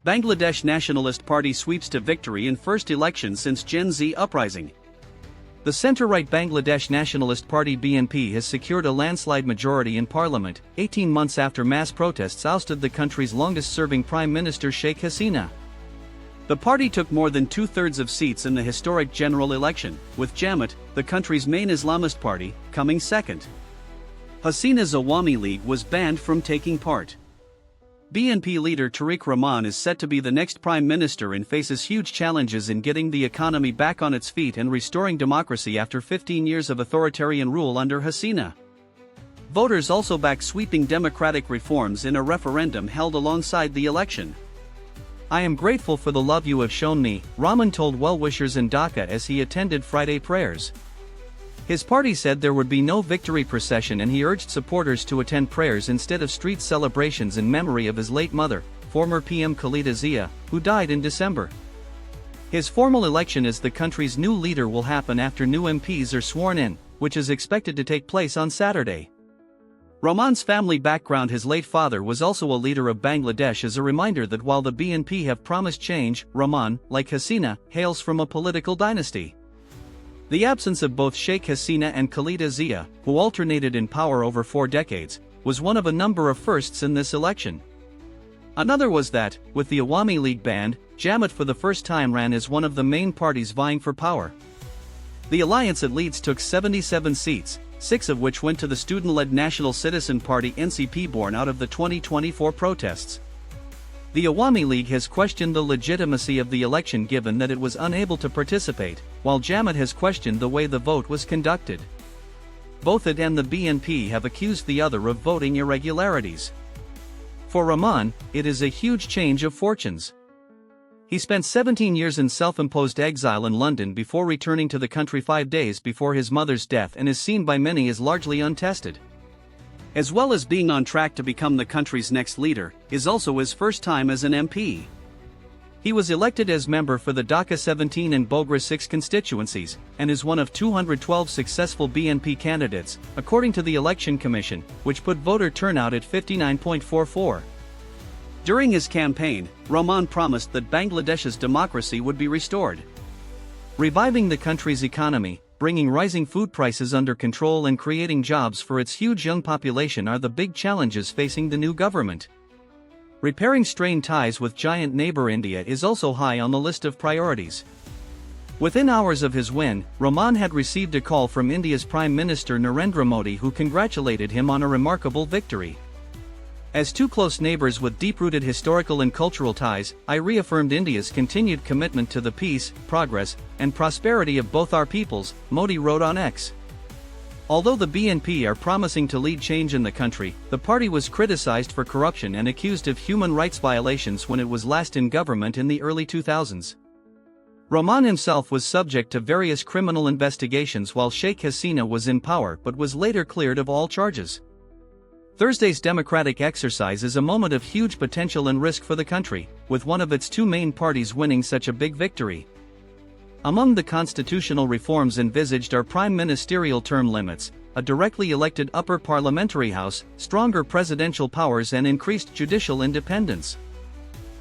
Bangladesh Nationalist Party sweeps to victory in first election since Gen Z uprising. The centre-right Bangladesh Nationalist Party BNP has secured a landslide majority in parliament, 18 months after mass protests ousted the country's longest-serving Prime Minister Sheikh Hasina. The party took more than two-thirds of seats in the historic general election, with Jamaat, the country's main Islamist party, coming second. Hasinas Awami League was banned from taking part. BNP leader Tarique Rahman is set to be the next prime minister and faces huge challenges in getting the economy back on its feet and restoring democracy after 15 years of authoritarian rule under Hasina. Voters also back sweeping democratic reforms in a referendum held alongside the election. "I am grateful for the love you have shown me," Raman told well-wishers in Dhaka as he attended Friday prayers. His party said there would be no victory procession, and he urged supporters to attend prayers instead of street celebrations in memory of his late mother, former PM Khaleda Zia, who died in December. His formal election as the country's new leader will happen after new MPs are sworn in, which is expected to take place on Saturday. Raman's family background: his late father was also a leader of Bangladesh, is a reminder that while the BNP have promised change, Raman, like Hasina, hails from a political dynasty. The absence of both Sheikh Hasina and Khaleda Zia, who alternated in power over 4 decades, was one of a number of firsts in this election. Another was that, with the Awami League banned, Jamaat for the first time ran as one of the main parties vying for power. The alliance at Leeds took 77 seats, 6 of which went to the student-led National Citizen Party (NCP) born out of the 2024 protests. The Awami League has questioned the legitimacy of the election given that it was unable to participate, while Jamaat has questioned the way the vote was conducted. Both it and the BNP have accused the other of voting irregularities. For Raman, it is a huge change of fortunes. He spent 17 years in self-imposed exile in London before returning to the country 5 days before his mother's death, and is seen by many as largely untested. As well as being on track to become the country's next leader, is also his first time as an MP. He was elected as member for the Dhaka-17 and Bogra-6 constituencies, and is one of 212 successful BNP candidates, according to the Election Commission, which put voter turnout at 59.44. During his campaign, Raman promised that Bangladesh's democracy would be restored. Reviving the country's economy, bringing rising food prices under control, and creating jobs for its huge young population are the big challenges facing the new government. Repairing strained ties with giant neighbour India is also high on the list of priorities. Within hours of his win, Raman had received a call from India's Prime Minister Narendra Modi, who congratulated him on a remarkable victory. "As two close neighbours with deep-rooted historical and cultural ties, I reaffirmed India's continued commitment to the peace, progress, and prosperity of both our peoples," Modi wrote on X. Although the BNP are promising to lead change in the country, the party was criticised for corruption and accused of human rights violations when it was last in government in the early 2000s. Raman himself was subject to various criminal investigations while Sheikh Hasina was in power, but was later cleared of all charges. Thursday's democratic exercise is a moment of huge potential and risk for the country, with one of its two main parties winning such a big victory. Among the constitutional reforms envisaged are prime ministerial term limits, a directly elected upper parliamentary house, stronger presidential powers, and increased judicial independence.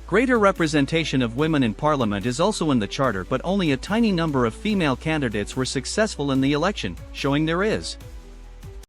Greater representation of women in parliament is also in the charter, but only a tiny number of female candidates were successful in the election, showing there is